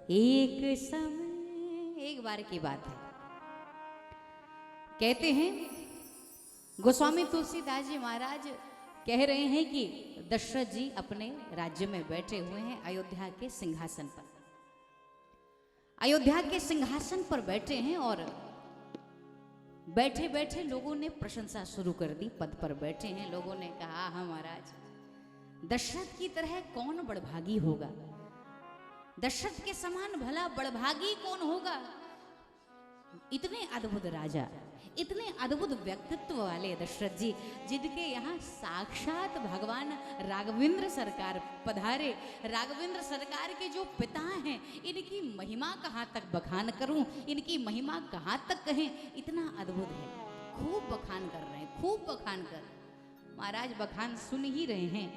एक समय एक बार की बात है। कहते हैं गोस्वामी तुलसीदास जी महाराज कह रहे हैं कि दशरथ जी अपने राज्य में बैठे हुए हैं अयोध्या के सिंहासन पर। अयोध्या के सिंहासन पर बैठे हैं और बैठे बैठे लोगों ने प्रशंसा शुरू कर दी। पद पर बैठे हैं, लोगों ने कहा हाँ महाराज, दशरथ की तरह कौन बड़भागी होगा, दशरथ के समान भला बड़भागी कौन होगा। इतने अद्भुत राजा, इतने अद्भुत व्यक्तित्व वाले दशरथ जी, जिनके यहाँ साक्षात भगवान राघवेंद्र सरकार पधारे। राघवेंद्र सरकार के जो पिता हैं, इनकी महिमा कहाँ तक बखान करूं, इनकी महिमा कहाँ तक कहें, इतना अद्भुत है। खूब बखान कर रहे हैं, खूब बखान कर। महाराज बखान सुन ही रहे हैं,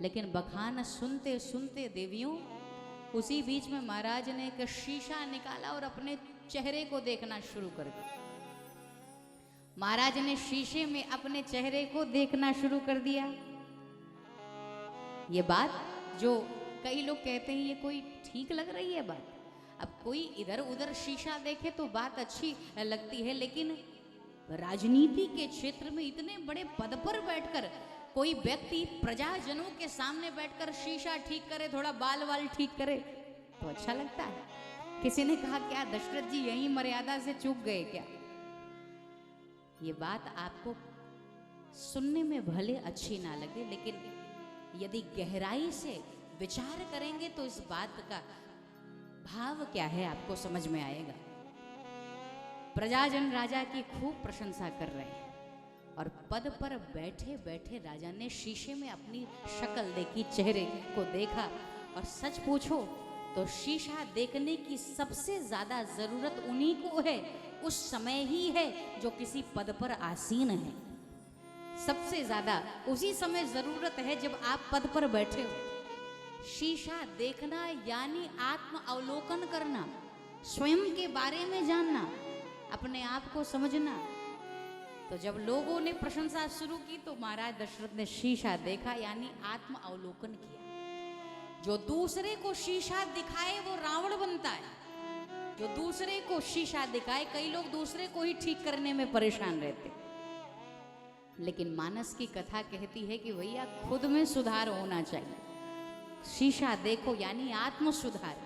लेकिन बखान सुनते सुनते देवियों, उसी बीच में महाराज ने एक शीशा निकाला और अपने चेहरे को देखना शुरू कर दिया। महाराज ने शीशे में अपने चेहरे को देखना शुरू कर दिया। ये बात जो कई लोग कहते हैं ये कोई ठीक लग रही है बात। अब कोई इधर उधर शीशा देखे तो बात अच्छी लगती है, लेकिन राजनीति के क्षेत्र में इतने बड़े पद पर बैठकर कोई व्यक्ति प्रजाजनों के सामने बैठकर शीशा ठीक करे, थोड़ा बाल वाल ठीक करे तो अच्छा लगता है। किसी ने कहा क्या दशरथ जी यही मर्यादा से चूक गए क्या। ये बात आपको सुनने में भले अच्छी ना लगे, लेकिन यदि गहराई से विचार करेंगे तो इस बात का भाव क्या है आपको समझ में आएगा। प्रजाजन राजा की खूब प्रशंसा कर रहे हैं और पद पर बैठे बैठे राजा ने शीशे में अपनी शक्ल देखी, चेहरे को देखा। और सच पूछो तो शीशा देखने की सबसे ज्यादा जरूरत उन्हीं को है, उस समय ही है जो किसी पद पर आसीन है। सबसे ज्यादा उसी समय जरूरत है जब आप पद पर बैठे हो। शीशा देखना यानी आत्म अवलोकन करना, स्वयं के बारे में जानना, अपने आप को समझना। तो जब लोगों ने प्रशंसा शुरू की तो महाराज दशरथ ने शीशा देखा, यानी आत्म अवलोकन किया। जो दूसरे को शीशा दिखाए वो रावण बनता है। जो दूसरे को शीशा दिखाए, कई लोग दूसरे को ही ठीक करने में परेशान रहते, लेकिन मानस की कथा कहती है कि भैया खुद में सुधार होना चाहिए। शीशा देखो यानी आत्म सुधार।